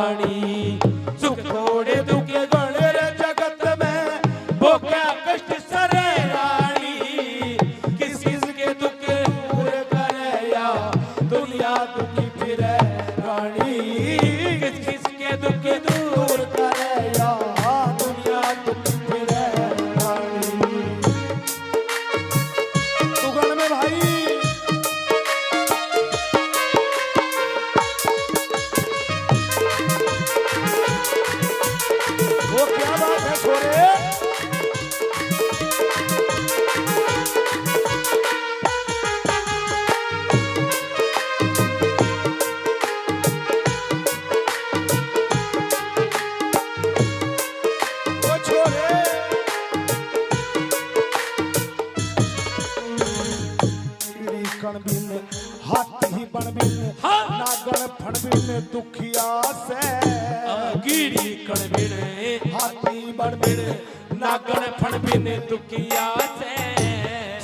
रानी। सुख थोड़े दुख गणे रे जगत में, वो क्या कष्ट सरे रानी। किस किस के दुख दूर करे या दुनिया दुखी फिरे रानी। किस किस के दुख दूर करे या दुनिया दुखी फिरे रानी। तू गण में भाई वो क्या बात है छोरे। वो छोरे कीड़ी कण बिन हाथी बन बिन नागण फण बिन दुखिया से। कीड़ी कण बिन हाथी बन बिन नागण फण बिन दुखिया से।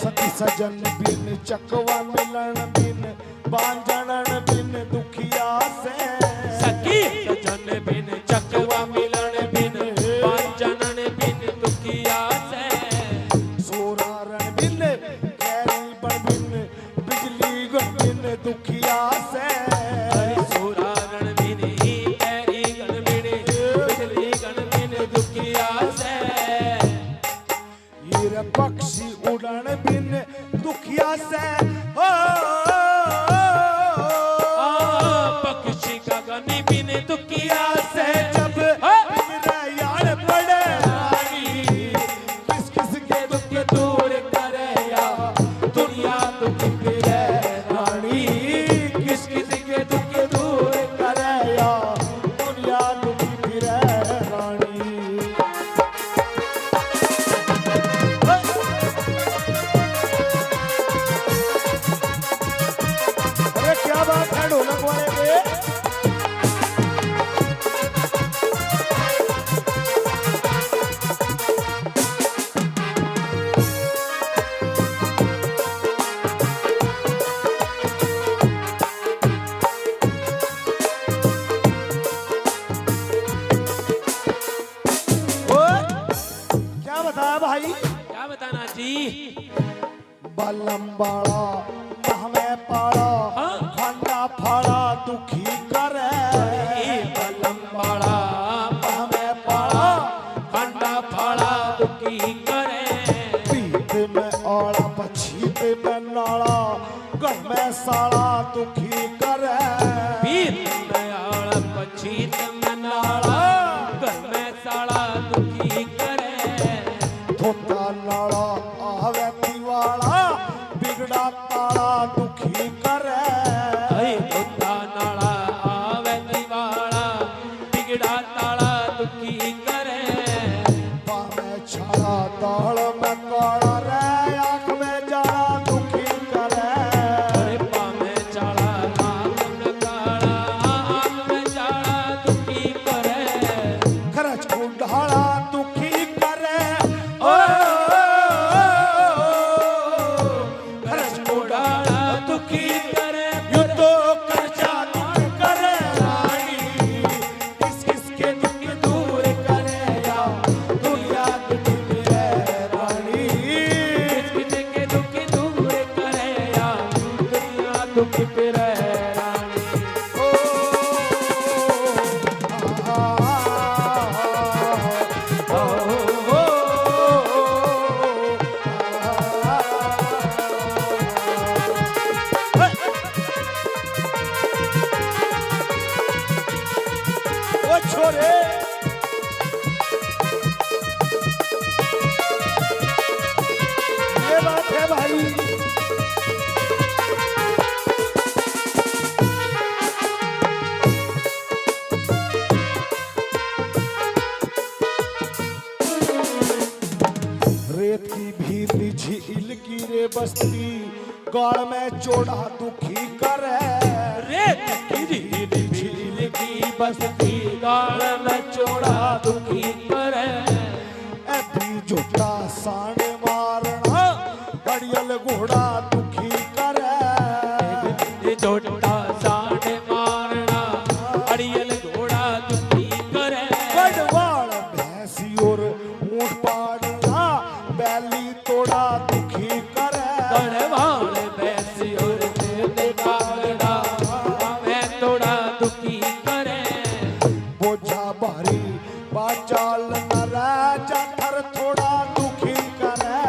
सती सजन बिन चकवा मिलन बिन बांझणन बिन दुखिया से। सखी सजन बिन चकवा मिलन बिन बांझणन बिन दुखिया से। सोरारण बिन कैरी बन बिन बिजली गण बिन दुखिया से। सोरारण बिन कैरी गण बिन बिजली गण बिन दुखिया से। हीर पक्षी उड़न बिन दुखिया से। पक्षी गगन बिन दुखिया से। जब यार पड़े रानी, किस किस के दुख दूर करे या दुनिया दुखी फिरे रानी। किस किस के दुख दूर करे या दुनिया दुखी फिरे रानी। अरे क्या बात है ढोलक वाले के। क्या बताया भाई। क्या बताना जी। बलम बाड़ा हमें पाड़ा खंडा फाड़ा दुखी करे। बलम बाड़ा हमें पाड़ा खंडा फाड़ा दुखी करे। पीत में आड़ा पछीत में नाड़ा गढ़ में साड़ा दुखी करे। पीत में आड़ा पछीत में नाड़ा गढ़ में साड़ा दुखी करे। धोता नाड़ा आवे दीवाड़ा बिगड़ा ताड़ा दुखी करे। धोता नाड़ा आवे दीवाड़ा बिगड़ा ताड़ा दुखी करे। पावे छाड़ा ताड़ में काड़ा रे आँख में जाड़ा दुखी करे। पावे छाड़ा आँख में काड़ा आँख में जाड़ा दुखी करे। खरच उड़ाड़ा दुखी करे। खरच उड़ाड़ा दुखी करे। यू तो कर्जा दूर करे रानी। किस किस के दुख दूर करे या दुनिया दुखी फिरे रानी। किस किस के दुख दूर करे या दुनिया दुखी फिरे रानी। ओ छोरे ये बात है भाई। रेत की भीती झील की रे बस्ती गाड़ में चोड़ा दुखी करे। रेत की झील की बस्ती गाड़ में चोड़ा दुखी करे। ऐसी जोटा साण मारना बड़ियल घोड़ा दुखी करे। जोटा साण मारना बड़ियल घोड़ा चाल न राजा थर थोड़ा दुखी करे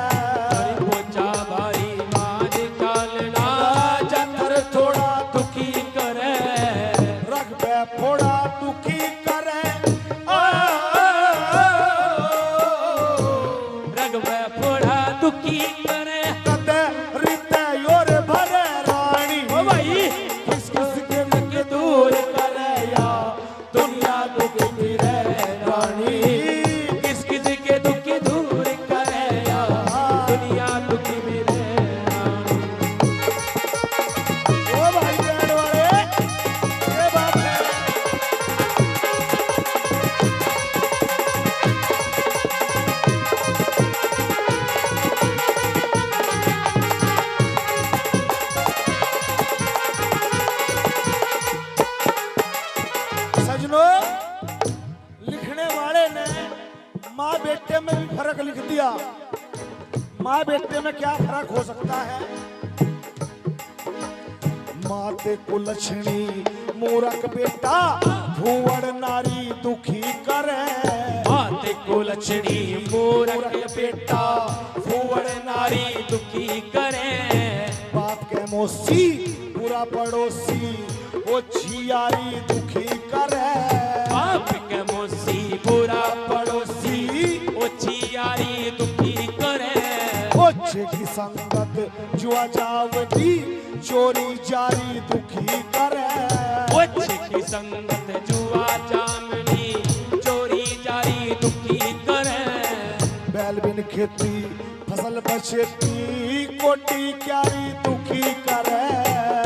पोचा भाई माज चाल राजा थर थोड़ा दुखी करे रगबे थोड़ा दुखी करे रगबे थोड़ा दुखी करे कदे रिते योर भरे रानी ओ भाई किस किस के दुख दूर करे या दुनिया दुखी फिरे रानी किस किस के दुख दूर करे या दुनिया दुखी मेरे ओ भाई बहन वाले ये बात है सजनों लिखने वाले ने माँ बेटे में भी फर्क लिख दिया। माँ बेटे में क्या फर्क हो सकता है? माते कुलछणी मूरख बेटा भूवड़ नारी दुखी करे माते कुलछणी मूरख बेटा फूवड़ नारी दुखी करे बाप के मौसी पूरा पड़ोसी वो छियारी दुखी करे बाप के मौसी बुरा पड़ोसी ओ छियारी दुखी करे ओछे की संगत जुआ जावती चोरी जारी दुखी करे ओछे की संगत जुआ जामनी चोरी जारी दुखी करे बैल बिन खेती फसल बचेती कोटी क्यारी दुखी करे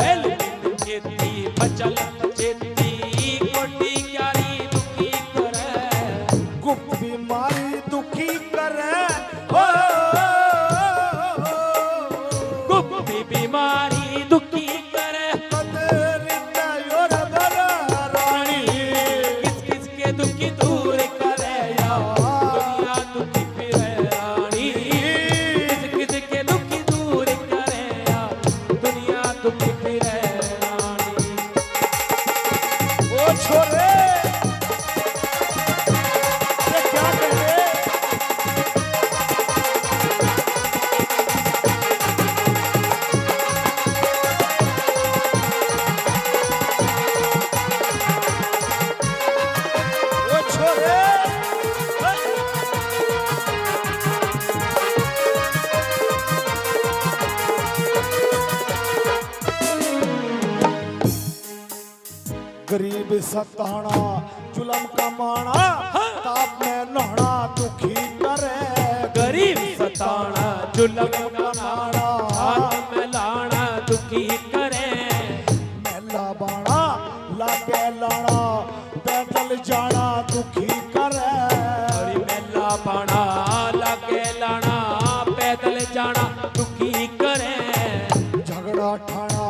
बैल बिन खेती फसल खेती कोटी क्यारी दुखी करे गुप्त बीमारी दुखी करे ओ गुप्त बीमारी दुखी करे कदर योर भरा रानी किस किस के दुखी दूर करे या दुनिया दुखी फिरे रानी किस किस के दुखी दूर करे या दुनिया दुखी फिरे रानी ओ छोरे ये क्या करे ओ छोरे गरीब सताना जुलम कमाना ताप में नहाना दुखी करे गरीब सताना जुल्म कमाना हाथ में लाना दुखी करे मेला बाणा लागे लाना पैदल जाना दुखी करे हरी मेला पाना लागे लाना पैदल जाना दुखी करे झगड़ा ठाना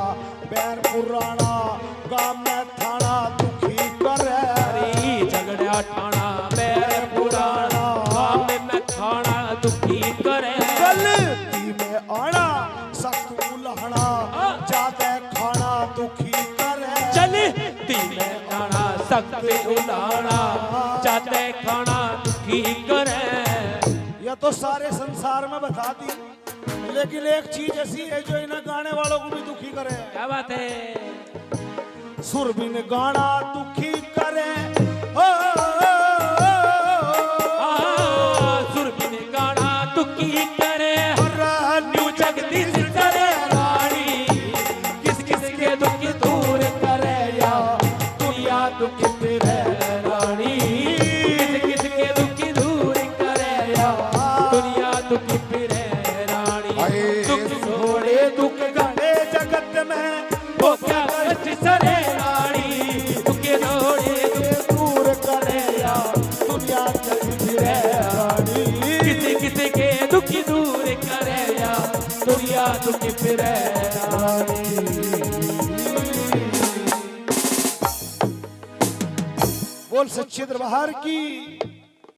पैर पुराना गांव में थाना दुखी करे हरी झगड़ा ठाना पैर पुराना गाँव में खाना दुखी करे गलती में आना सख्त उलहना जाते खाना दुखी करे चलती में आना सख्त उलाना जाते खाना दुखी करे यह तो सारे संसार में बता दी, लेकिन एक चीज ऐसी है जो इन्हें गाने वालों को भी दुखी करे। क्या बात है? सुर बिन गाना दुखी करे ओ, सुर बिन गाना दुखी करे न्यू जगदीश करे रानी किस किस के दुख दूर करे या दुनिया दुख फिरे रानी किस किस के दुख दूर करे या दुनिया दुख फिरे रानी दुख छोड़े दुख गणे जगत में वो क्या कष्ट सरे रानी दुख छोड़े दुख दूर करे या दुनिया चली फिरे रानी किसी किसी के दुख दूर करे या दुनिया दुख फिरे बोल सच्चे दरबार की।